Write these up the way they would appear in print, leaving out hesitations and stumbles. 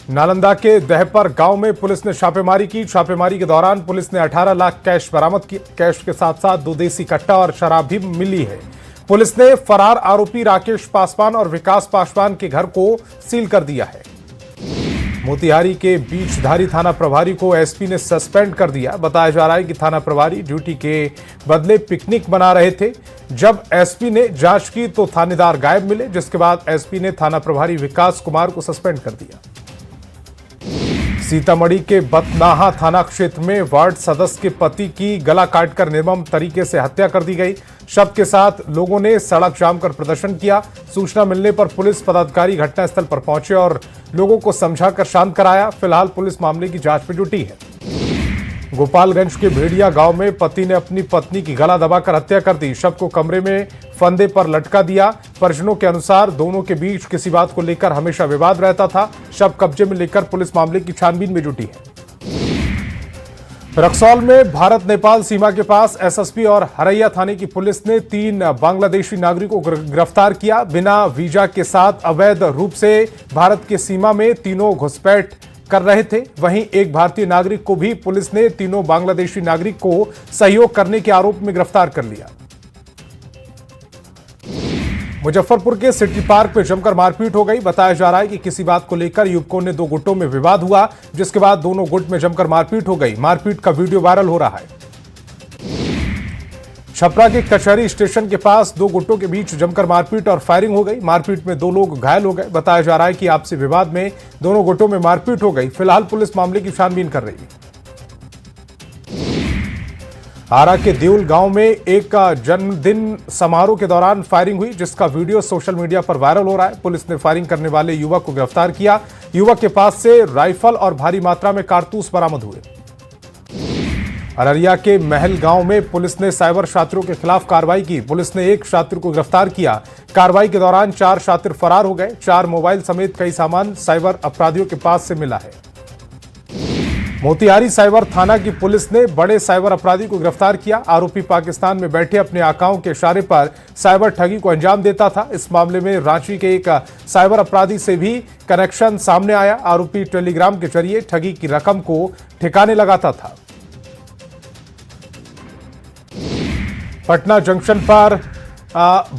नालंदा के दहपर गांव में पुलिस ने छापेमारी की। छापेमारी के दौरान पुलिस ने 18 लाख कैश बरामद किया। कैश के साथ साथ 2 देसी कट्टा और शराब भी मिली है। पुलिस ने फरार आरोपी राकेश पासवान और विकास पासवान के घर को सील कर दिया है। मोतिहारी के बीचधारी थाना प्रभारी को एसपी ने सस्पेंड कर दिया। बताया जा रहा है कि थाना प्रभारी ड्यूटी के बदले पिकनिक मना रहे थे। जब एसपी ने जांच की तो थानेदार गायब मिले, जिसके बाद एसपी ने थाना प्रभारी विकास कुमार को सस्पेंड कर दिया। सीतामढ़ी के बतनाहा थाना क्षेत्र में वार्ड सदस्य के पति की गला काटकर निर्मम तरीके से हत्या कर दी गई। शव के साथ लोगों ने सड़क जाम कर प्रदर्शन किया। सूचना मिलने पर पुलिस पदाधिकारी घटनास्थल पर पहुंचे और लोगों को समझाकर शांत कराया। फिलहाल पुलिस मामले की जांच में जुटी है। गोपालगंज के भेड़िया गांव में पति ने अपनी पत्नी की गला दबाकर हत्या कर दी। शव को कमरे में फंदे पर लटका दिया। परिजनों के अनुसार दोनों के बीच किसी बात को लेकर हमेशा विवाद रहता था। शव कब्जे में लेकर पुलिस मामले की छानबीन में जुटी है। रक्सौल में भारत नेपाल सीमा के पास एसएसपी और हरैया थाने की पुलिस ने 3 बांग्लादेशी नागरिकों को गिरफ्तार किया। बिना वीजा के साथ अवैध रूप से भारत की सीमा में तीनों घुसपैठ कर रहे थे। वहीं एक भारतीय नागरिक को भी पुलिस ने तीनों बांग्लादेशी नागरिक को सहयोग करने के आरोप में गिरफ्तार कर लिया। मुजफ्फरपुर के सिटी पार्क में जमकर मारपीट हो गई। बताया जा रहा है कि किसी बात को लेकर युवकों ने 2 गुटों में विवाद हुआ, जिसके बाद दोनों गुट में जमकर मारपीट हो गई। मारपीट का वीडियो वायरल हो रहा है। छपरा के कचहरी स्टेशन के पास 2 गुटों के बीच जमकर मारपीट और फायरिंग हो गई। मारपीट में 2 लोग घायल हो गए। बताया जा रहा है कि आपसी विवाद में दोनों गुटों में मारपीट हो गई। फिलहाल पुलिस मामले की छानबीन कर रही है। आरा के देउल गांव में एक जन्मदिन समारोह के दौरान फायरिंग हुई, जिसका वीडियो सोशल मीडिया पर वायरल हो रहा है। पुलिस ने फायरिंग करने वाले युवक को गिरफ्तार किया। युवक के पास से राइफल और भारी मात्रा में कारतूस बरामद हुए। अररिया के महल गांव में पुलिस ने साइबर शातिरों के खिलाफ कार्रवाई की। पुलिस ने एक शातिर को गिरफ्तार किया। कार्रवाई के दौरान 4 शातिर फरार हो गए। 4 मोबाइल समेत कई सामान साइबर अपराधियों के पास से मिला है। मोतिहारी साइबर थाना की पुलिस ने बड़े साइबर अपराधी को गिरफ्तार किया। आरोपी पाकिस्तान में बैठे अपने आकाओं के इशारे पर साइबर ठगी को अंजाम देता था। इस मामले में रांची के एक साइबर अपराधी से भी कनेक्शन सामने आया। आरोपी टेलीग्राम के जरिए ठगी की रकम को ठिकाने लगाता था। पटना जंक्शन पर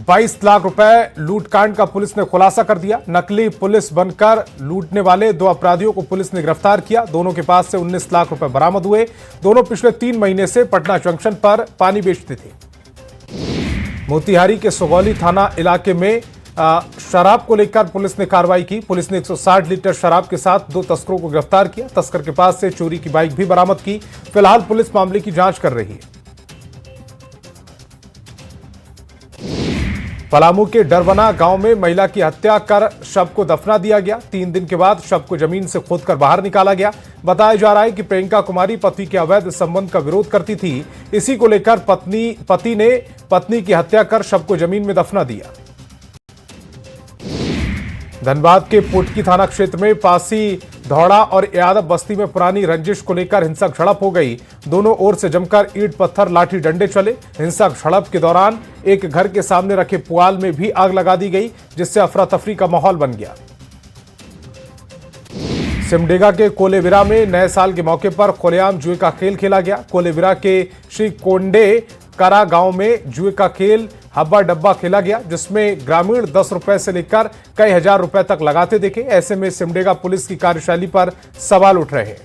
22 लाख रुपए लूटकांड का पुलिस ने खुलासा कर दिया। नकली पुलिस बनकर लूटने वाले 2 अपराधियों को पुलिस ने गिरफ्तार किया। दोनों के पास से 19 लाख रुपए बरामद हुए। दोनों पिछले 3 महीने से पटना जंक्शन पर पानी बेचते थे। मोतिहारी के सुगौली थाना इलाके में शराब को लेकर पुलिस ने कार्रवाई की। पुलिस ने 160 लीटर शराब के साथ 2 तस्करों को गिरफ्तार किया। तस्कर के पास से चोरी की बाइक भी बरामद की। फिलहाल पुलिस मामले की जांच कर रही है। पलामू के डरबना गांव में महिला की हत्या कर शव को दफना दिया गया। 3 दिन के बाद शव को जमीन से खोदकर बाहर निकाला गया। बताया जा रहा है कि प्रियंका कुमारी पति के अवैध संबंध का विरोध करती थी। इसी को लेकर पति ने पत्नी की हत्या कर शव को जमीन में दफना दिया। धनबाद के पुटकी थाना क्षेत्र में पासी धौड़ा और यादव बस्ती में पुरानी रंजिश को लेकर हिंसक झड़प हो गई। दोनों ओर से जमकर ईंट पत्थर लाठी डंडे चले। हिंसक झड़प के दौरान एक घर के सामने रखे पुआल में भी आग लगा दी गई, जिससे अफरा तफरी का माहौल बन गया। सिमडेगा के कोलेविरा में नए साल के मौके पर खुलेआम जुए का खेल खेला गया। कोलेविरा के श्री कोंडे करा गांव में जुए का खेल हब्बा डब्बा खेला गया, जिसमें ग्रामीण 10 रुपए से लेकर कई हजार रुपए तक लगाते दिखे। ऐसे में सिमडेगा पुलिस की कार्यशैली पर सवाल उठ रहे हैं।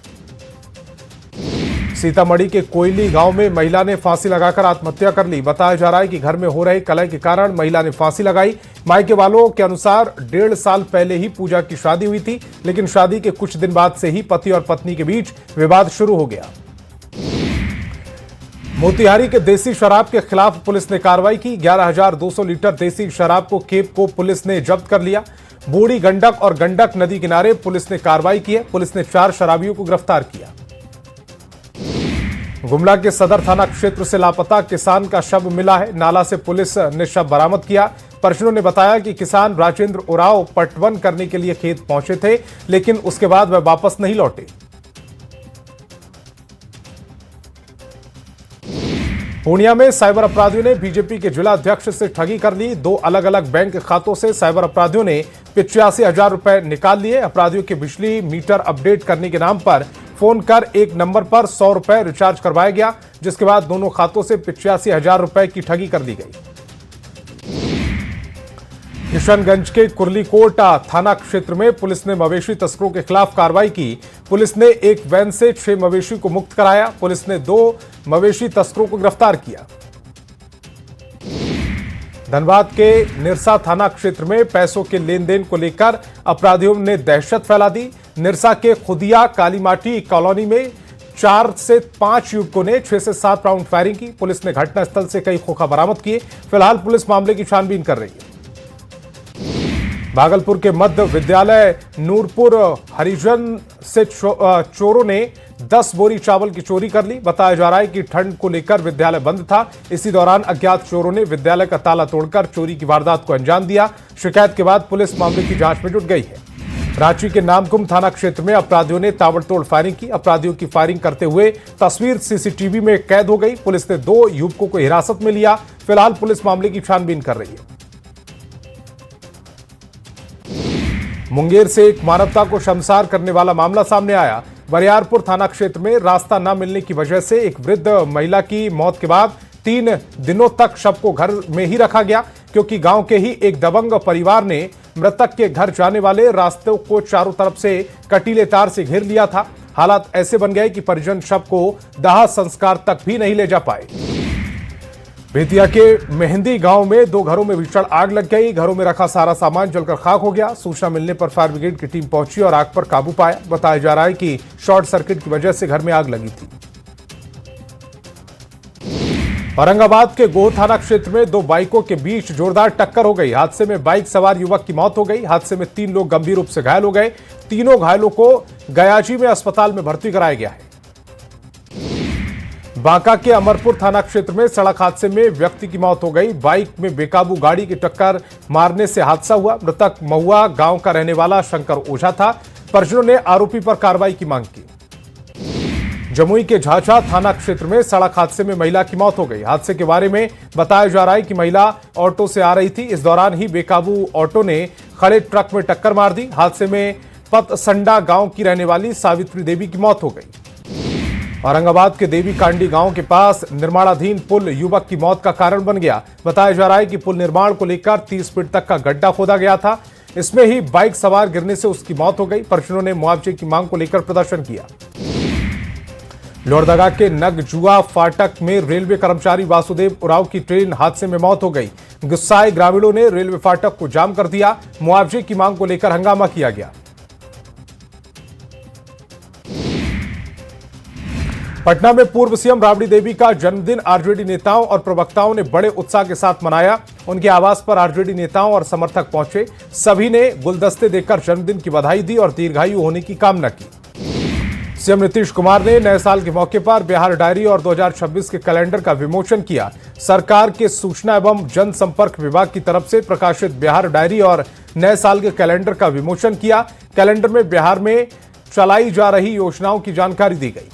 सीतामढ़ी के कोयली गांव में महिला ने फांसी लगाकर आत्महत्या कर ली। बताया जा रहा है कि घर में हो रहे कलह के कारण महिला ने फांसी लगाई। मायके वालों के अनुसार 1.5 साल पहले ही पूजा की शादी हुई थी, लेकिन शादी के कुछ दिन बाद से ही पति और पत्नी के बीच विवाद शुरू हो गया। मोतिहारी के देसी शराब के खिलाफ पुलिस ने कार्रवाई की। 11,200 लीटर देसी शराब को खेप को पुलिस ने जब्त कर लिया। बूढ़ी गंडक और गंडक नदी किनारे पुलिस ने कार्रवाई की है। पुलिस ने 4 शराबियों को गिरफ्तार किया। गुमला के सदर थाना क्षेत्र से लापता किसान का शव मिला है। नाला से पुलिस ने शव बरामद किया। परिजनों ने बताया कि किसान राजेंद्र उराव पटवन करने के लिए खेत पहुंचे थे, लेकिन उसके बाद वह वापस नहीं लौटे। पूर्णिया में साइबर अपराधियों ने बीजेपी के जिला अध्यक्ष से ठगी कर ली। 2 अलग अलग बैंक खातों से साइबर अपराधियों ने 85,000 रुपए निकाल लिए। अपराधियों के बिजली मीटर अपडेट करने के नाम पर फोन कर एक नंबर पर 100 रुपए रिचार्ज करवाया गया, जिसके बाद दोनों खातों से 85,000 रुपए की ठगी कर ली गई। किशनगंज के कुर्लीकोट थाना क्षेत्र में पुलिस ने मवेशी तस्करों के खिलाफ कार्रवाई की। पुलिस ने एक वैन से 6 मवेशी को मुक्त कराया। पुलिस ने 2 मवेशी तस्करों को गिरफ्तार किया। धनबाद के निरसा थाना क्षेत्र में पैसों के लेन देन को लेकर अपराधियों ने दहशत फैला दी। निरसा के खुदिया कालीमाटी कॉलोनी में 4 से 5 युवकों ने 6 से 7 राउंड फायरिंग की। पुलिस ने घटनास्थल से कई खोखा बरामद किए। फिलहाल पुलिस मामले की छानबीन कर रही है। भागलपुर के मध्य विद्यालय नूरपुर हरिजन से चोरों ने 10 बोरी चावल की चोरी कर ली। बताया जा रहा है कि ठंड को लेकर विद्यालय बंद था। इसी दौरान अज्ञात चोरों ने विद्यालय का ताला तोड़कर चोरी की वारदात को अंजाम दिया। शिकायत के बाद पुलिस मामले की जांच में जुट गई है। रांची के नामकुम थाना क्षेत्र में अपराधियों ने ताबड़तोड़ फायरिंग की। अपराधियों की फायरिंग करते हुए तस्वीर सीसीटीवी में कैद हो गई। पुलिस ने 2 युवकों को हिरासत में लिया। फिलहाल पुलिस मामले की छानबीन कर रही है। मुंगेर से एक मानवता को शर्मसार करने वाला मामला सामने आया। बरियारपुर थाना क्षेत्र में रास्ता न मिलने की वजह से एक वृद्ध महिला की मौत के बाद 3 दिनों तक शव को घर में ही रखा गया, क्योंकि गांव के ही एक दबंग परिवार ने मृतक के घर जाने वाले रास्तों को चारों तरफ से कटीले तार से घेर लिया था। हालात ऐसे बन गए कि परिजन शव को दाह संस्कार तक भी नहीं ले जा पाए। बेतिया के मेहंदी गांव में 2 घरों में भीषण आग लग गई। घरों में रखा सारा सामान जलकर खाक हो गया। सूचना मिलने पर फायर ब्रिगेड की टीम पहुंची और आग पर काबू पाया। बताया जा रहा है कि शॉर्ट सर्किट की वजह से घर में आग लगी थी। औरंगाबाद के गोह थाना क्षेत्र में 2 बाइकों के बीच जोरदार टक्कर हो गई। हादसे में बाइक सवार युवक की मौत हो गई। हादसे में 3 लोग गंभीर रूप से घायल हो गए। तीनों घायलों को गयाजी में अस्पताल में भर्ती कराया गया है। बांका के अमरपुर थाना क्षेत्र में सड़क हादसे में व्यक्ति की मौत हो गई। बाइक में बेकाबू गाड़ी की टक्कर मारने से हादसा हुआ। मृतक महुआ गांव का रहने वाला शंकर ओझा था। परिजनों ने आरोपी पर कार्रवाई की मांग की। जमुई के झाझा थाना क्षेत्र में सड़क हादसे में महिला की मौत हो गई। हादसे के बारे में बताया जा रहा है कि महिला ऑटो से आ रही थी। इस दौरान ही बेकाबू ऑटो ने खड़े ट्रक में टक्कर मार दी। हादसे में पतसंडा गांव की रहने वाली सावित्री देवी की मौत हो गई। औरंगाबाद के देवी कांडी गांव के पास निर्माणाधीन पुल युवक की मौत का कारण बन गया। बताया जा रहा है कि पुल निर्माण को लेकर 30 फीट तक का गड्ढा खोदा गया था। इसमें ही बाइक सवार गिरने से उसकी मौत हो गई। परिजनों ने मुआवजे की मांग को लेकर प्रदर्शन किया। लोहरदगा के नगजुआ फाटक में रेलवे कर्मचारी वासुदेव उरांव की ट्रेन हादसे में मौत हो गई। गुस्साए ग्रामीणों ने रेलवे फाटक को जाम कर दिया। मुआवजे की मांग को लेकर हंगामा किया गया। पटना में पूर्व सीएम राबड़ी देवी का जन्मदिन आरजेडी नेताओं और प्रवक्ताओं ने बड़े उत्साह के साथ मनाया। उनके आवास पर आरजेडी नेताओं और समर्थक पहुंचे। सभी ने गुलदस्ते देकर जन्मदिन की बधाई दी और दीर्घायु होने की कामना की। सीएम नीतीश कुमार ने नए साल के मौके पर बिहार डायरी और 2026 के कैलेंडर का विमोचन किया। सरकार के सूचना एवं जनसंपर्क विभाग की तरफ से प्रकाशित बिहार डायरी और नए साल के कैलेंडर का विमोचन किया। कैलेंडर में बिहार में चलाई जा रही योजनाओं की जानकारी दी गई।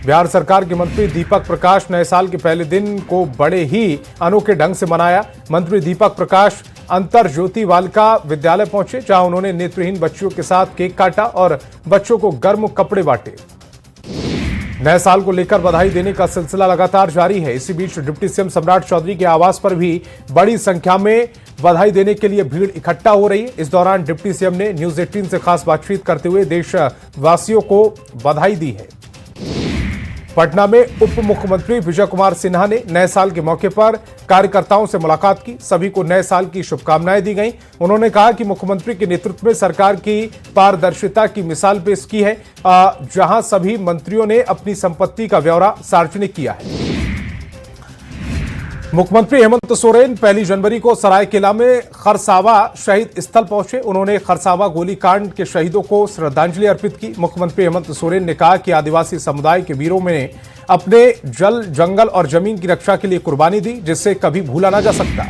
बिहार सरकार के मंत्री दीपक प्रकाश नए साल के पहले दिन को बड़े ही अनोखे ढंग से मनाया। मंत्री दीपक प्रकाश अंतर ज्योति बालिका विद्यालय पहुंचे, जहां उन्होंने नेत्रहीन बच्चियों के साथ केक काटा और बच्चों को गर्म कपड़े बांटे। नए साल को लेकर बधाई देने का सिलसिला लगातार जारी है। इसी बीच डिप्टी सीएम सम्राट चौधरी के आवास पर भी बड़ी संख्या में बधाई देने के लिए भीड़ इकट्ठा हो रही है। इस दौरान डिप्टी सीएम ने न्यूज 18 से खास बातचीत करते हुए देशवासियों को बधाई दी है। पटना में उप मुख्यमंत्री विजय कुमार सिन्हा ने नए साल के मौके पर कार्यकर्ताओं से मुलाकात की। सभी को नए साल की शुभकामनाएं दी गईं। उन्होंने कहा कि मुख्यमंत्री के नेतृत्व में सरकार की पारदर्शिता की मिसाल पेश की है, जहां सभी मंत्रियों ने अपनी संपत्ति का ब्यौरा सार्वजनिक किया है। मुख्यमंत्री हेमंत सोरेन 1 जनवरी को सरायकेला में खरसावा शहीद स्थल पहुंचे। उन्होंने खरसावा गोलीकांड के शहीदों को श्रद्धांजलि अर्पित की। मुख्यमंत्री हेमंत सोरेन ने कहा कि आदिवासी समुदाय के वीरों में अपने जल, जंगल और जमीन की रक्षा के लिए कुर्बानी दी, जिससे कभी भूला ना जा सकता।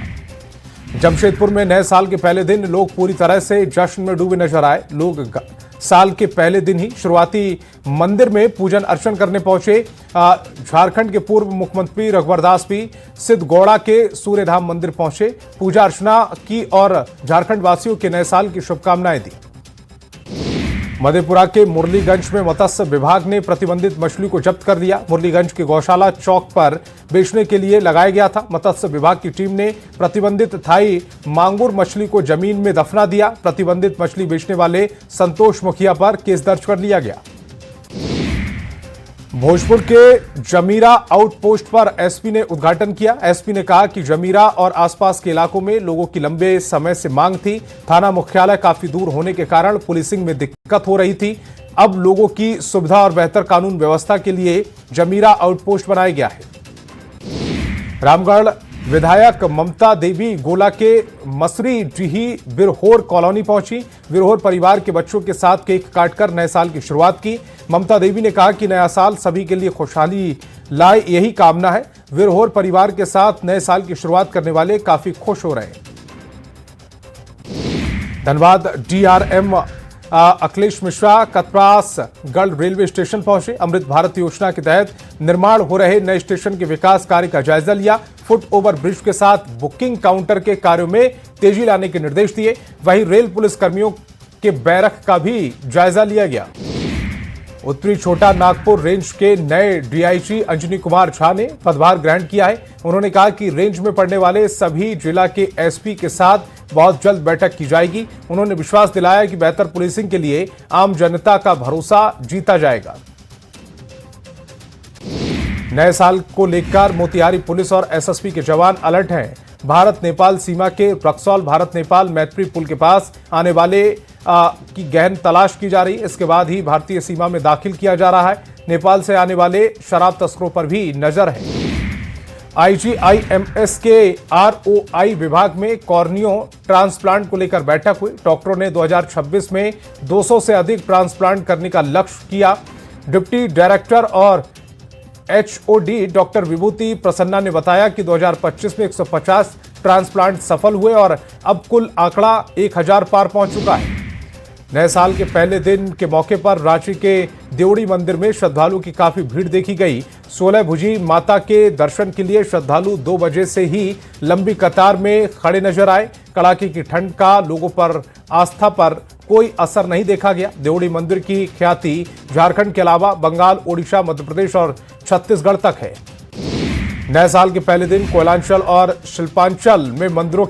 जमशेदपुर में नए साल के पहले दिन लोग पूरी तरह से जश्न में डूबे नजर आए। लोग साल के पहले दिन ही शुरुआती मंदिर में पूजन अर्चन करने पहुंचे झारखंड के पूर्व मुख्यमंत्री रघुवर दास भी सिद्धगौड़ा के सूर्यधाम मंदिर पहुंचे, पूजा अर्चना की और झारखंड वासियों के नए साल की शुभकामनाएं दी। मधेपुरा के मुरलीगंज में मत्स्य विभाग ने प्रतिबंधित मछली को जब्त कर लिया। मुरलीगंज के गौशाला चौक पर बेचने के लिए लगाया गया था। मत्स्य विभाग की टीम ने प्रतिबंधित थाई मांगुर मछली को जमीन में दफना दिया। प्रतिबंधित मछली बेचने वाले संतोष मुखिया पर केस दर्ज कर लिया गया। भोजपुर के जमीरा आउटपोस्ट पर एसपी ने उद्घाटन किया। एसपी ने कहा कि जमीरा और आसपास के इलाकों में लोगों की लंबे समय से मांग थी। थाना मुख्यालय काफी दूर होने के कारण पुलिसिंग में दिक्कत हो रही थी। अब लोगों की सुविधा और बेहतर कानून व्यवस्था के लिए जमीरा आउटपोस्ट बनाया गया है। रामगढ़ विधायक ममता देवी गोला के मसरी डीही बिरहोर कॉलोनी पहुंची। बिरहोर परिवार के बच्चों के साथ केक काटकर नए साल की शुरुआत की। ममता देवी ने कहा कि नया साल सभी के लिए खुशहाली लाए, यही कामना है। बिरहोर परिवार के साथ नए साल की शुरुआत करने वाले काफी खुश हो रहे हैं। Dhanbad DRM Akhilesh Mishra Katrasgarh railway station पहुंचे। अमृत भारत योजना के तहत निर्माण हो रहे नए स्टेशन के विकास कार्य का जायजा लिया। फुट ओवर ब्रिज के साथ बुकिंग काउंटर के कार्यों में तेजी लाने के निर्देश दिए। वहीं रेल पुलिस कर्मियों के बैरक का भी जायजा लिया गया। उत्तरी छोटा नागपुर रेंज के नए डीआईजी अंजनी कुमार झा ने पदभार ग्रहण किया है। उन्होंने कहा कि रेंज में पड़ने वाले सभी जिला के एसपी के साथ बहुत जल्द बैठक की जाएगी। उन्होंने विश्वास दिलाया कि बेहतर पुलिसिंग के लिए आम जनता का भरोसा जीता जाएगा। नए साल को लेकर मोतिहारी पुलिस और एसएसपी के जवान अलर्ट हैं। भारत नेपाल सीमा के रक्सौल भारत नेपाल मैत्री पुल के पास आने वाले की गहन तलाश की जा रही है। इसके बाद ही भारतीय सीमा में दाखिल किया जा रहा है। नेपाल से आने वाले शराब तस्करों पर भी नजर है। आईजीआईएमएस के आरओआई विभाग में कॉर्नियो ट्रांसप्लांट को लेकर बैठक हुई। डॉक्टरों ने 2026 में 200 से अधिक ट्रांसप्लांट करने का लक्ष्य किया। डिप्टी डायरेक्टर और एचओडी डॉक्टर विभूति प्रसन्ना ने बताया कि 2025 में 150 ट्रांसप्लांट सफल हुए और अब कुल आंकड़ा 1000 पार पहुंच चुका है। नए साल के पहले दिन के मौके पर रांची के देवड़ी मंदिर में श्रद्धालुओं की काफी भीड़ देखी गई। 16 भुजी माता के दर्शन के लिए श्रद्धालु 2 बजे से ही लंबी कतार में खड़े नजर आए। कड़ाके की ठंड का लोगों पर आस्था पर कोई असर नहीं देखा गया। देवड़ी मंदिर की ख्याति झारखंड के अलावा बंगाल, ओडिशा, मध्य प्रदेश और छत्तीसगढ़ तक है। नए साल के पहले दिन कोयलांचल और शिल्पांचल में मंदिरों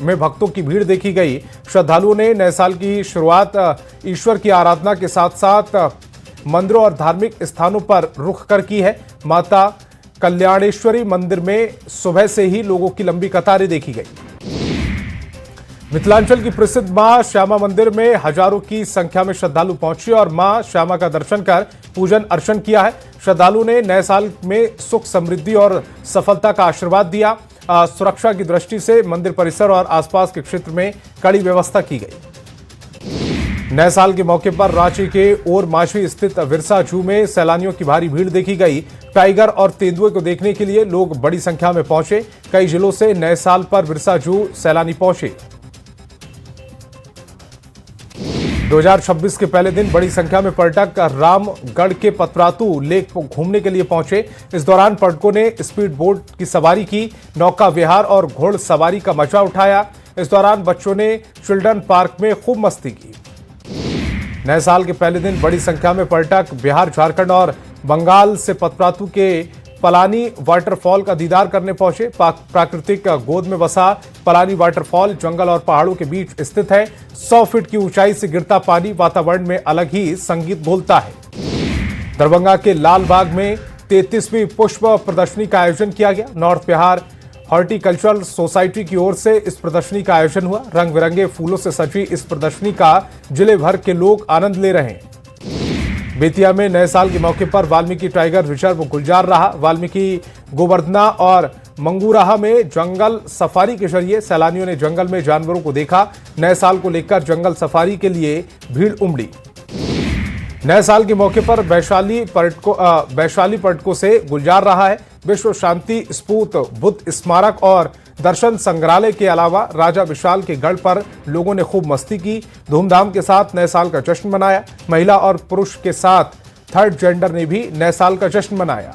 में भक्तों की भीड़ देखी गई। श्रद्धालुओं ने नए साल की शुरुआत ईश्वर की आराधना के साथ साथ मंदिरों और धार्मिक स्थानों पर रुख कर की है। माता कल्याणेश्वरी मंदिर में सुबह से ही लोगों की लंबी कतारें देखी गई। मिथिलांचल की प्रसिद्ध मां श्यामा मंदिर में हजारों की संख्या में श्रद्धालु पहुंचे और मां श्यामा का दर्शन कर पूजन अर्चन किया है। श्रद्धालु ने नए साल में सुख समृद्धि और सफलता का आशीर्वाद दिया। सुरक्षा की दृष्टि से मंदिर परिसर और आसपास के क्षेत्र में कड़ी व्यवस्था की गई। नए साल के मौके पर रांची के ओर माछी स्थित विरसा जू में सैलानियों की भारी भीड़ देखी गई। टाइगर और तेंदुए को देखने के लिए लोग बड़ी संख्या में पहुंचे। कई जिलों से नए साल पर विरसा जू सैलानी पहुंचे। 2026 के पहले दिन बड़ी संख्या में पर्यटक रामगढ़ के पतरातू लेक घूमने के लिए पहुंचे। इस दौरान पर्यटकों ने स्पीड बोट की सवारी की, नौका विहार और घोड़ सवारी का मजा उठाया। इस दौरान बच्चों ने चिल्ड्रन पार्क में खूब मस्ती की। नए साल के पहले दिन बड़ी संख्या में पर्यटक बिहार, झारखंड और बंगाल से पतरातू के पलानी वाटरफॉल का दीदार करने पहुंचे। प्राकृतिक गोद में बसा पलानी वाटरफॉल जंगल और पहाड़ों के बीच स्थित है। 100 फीट की ऊंचाई से गिरता पानी वातावरण में अलग ही संगीत बोलता है। दरभंगा के लाल बाग में 33वीं पुष्प प्रदर्शनी का आयोजन किया गया। नॉर्थ बिहार हॉर्टिकल्चरल सोसाइटी की ओर से इस प्रदर्शनी का आयोजन हुआ। रंग बिरंगे फूलों से सजी इस प्रदर्शनी का जिले भर के लोग आनंद ले रहे हैं। बेतिया में नए साल के मौके पर वाल्मीकि टाइगर रिजर्व गुलजार रहा। वाल्मीकि गोवर्धना और मंगूराहा में जंगल सफारी के जरिए सैलानियों ने जंगल में जानवरों को देखा। नए साल को लेकर जंगल सफारी के लिए भीड़ उमड़ी। नए साल के मौके पर वैशाली पर्यटकों से गुलजार रहा है। विश्व शांति स्फूर्त बुद्ध स्मारक और दर्शन संग्रहालय के अलावा राजा विशाल के गढ़ पर लोगों ने खूब मस्ती की, धूमधाम के साथ नए साल का जश्न मनाया। महिला और पुरुष के साथ थर्ड जेंडर ने भी नए साल का जश्न मनाया।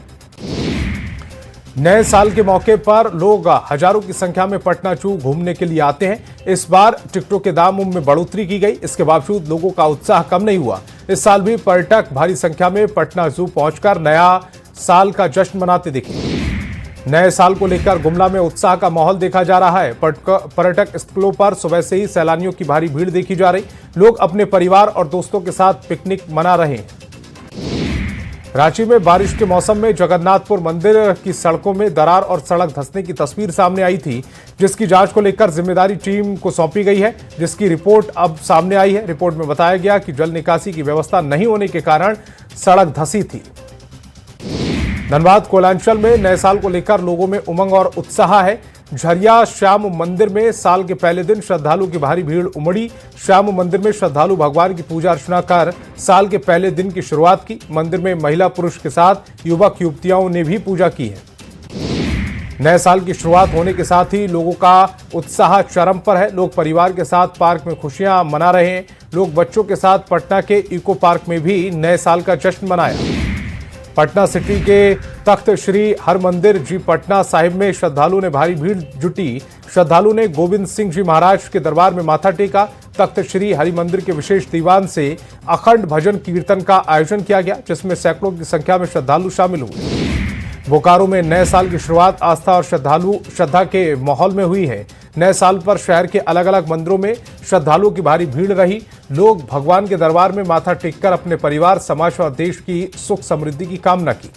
नए साल के मौके पर लोग हजारों की संख्या में पटना जू घूमने के लिए आते हैं। इस बार टिकटों के दामों में बढ़ोतरी की गई, इसके बावजूद लोगों का उत्साह कम नहीं हुआ। इस साल भी पर्यटक भारी संख्या में पटना जू पहुंचकर नया साल का जश्न मनाते दिखे। नए साल को लेकर गुमला में उत्साह का माहौल देखा जा रहा है। पर्यटक स्थलों पर सुबह से ही सैलानियों की भारी भीड़ देखी जा रही। लोग अपने परिवार और दोस्तों के साथ पिकनिक मना रहे हैं। रांची में बारिश के मौसम में जगन्नाथपुर मंदिर की सड़कों में दरार और सड़क धंसने की तस्वीर सामने आई थी, जिसकी जांच को लेकर जिम्मेदारी टीम को सौंपी गई है, जिसकी रिपोर्ट अब सामने आई है। रिपोर्ट में बताया गया कि जल निकासी की व्यवस्था नहीं होने के कारण सड़क धंसी थी। धनबाद कोलांचल में नए साल को लेकर लोगों में उमंग और उत्साह है। झरिया श्याम मंदिर में साल के पहले दिन श्रद्धालुओं की भारी भीड़ उमड़ी। श्याम मंदिर में श्रद्धालु भगवान की पूजा अर्चना कर साल के पहले दिन की शुरुआत की। मंदिर में महिला पुरुष के साथ युवक युवतियों ने भी पूजा की है। नए साल की शुरुआत होने के साथ ही लोगों का उत्साह चरम पर है। लोग परिवार के साथ पार्क में खुशियां मना रहे हैं। लोग बच्चों के साथ पटना के इको पार्क में भी नए साल का जश्न मनाया। पटना सिटी के तख्त श्री हरमंदिर जी पटना साहिब में श्रद्धालु ने भारी भीड़ जुटी। श्रद्धालु ने गोविंद सिंह जी महाराज के दरबार में माथा टेका। तख्त श्री हरिमंदिर के विशेष दीवान से अखंड भजन कीर्तन का आयोजन किया गया, जिसमें सैकड़ों की संख्या में श्रद्धालु शामिल हुए। बोकारो में नए साल की शुरुआत आस्था और श्रद्धा के माहौल में हुई है। नए साल पर शहर के अलग अलग मंदिरों में श्रद्धालुओं की भारी भीड़ रही। लोग भगवान के दरबार में माथा टेककर अपने परिवार, समाज और देश की सुख समृद्धि की कामना की।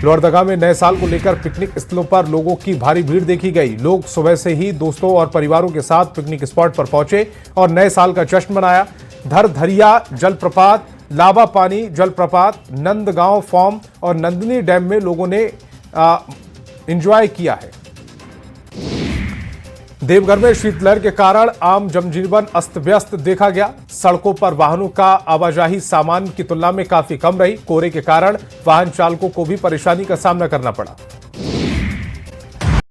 लोहरदगा में नए साल को लेकर पिकनिक स्थलों पर लोगों की भारी भीड़ देखी गई। लोग सुबह से ही दोस्तों और परिवारों के साथ पिकनिक स्पॉट पर पहुंचे और नए साल का जश्न मनाया। धरधरिया जलप्रपात, लावा पानी जलप्रपात, नंदगांव फॉर्म और नंदिनी डैम में लोगों ने एंजॉय किया है। देवघर में शीतलहर के कारण आम जनजीवन अस्त व्यस्त देखा गया। सड़कों पर वाहनों का आवाजाही सामान्य की तुलना में काफी कम रही। कोहरे के कारण वाहन चालकों को भी परेशानी का सामना करना पड़ा।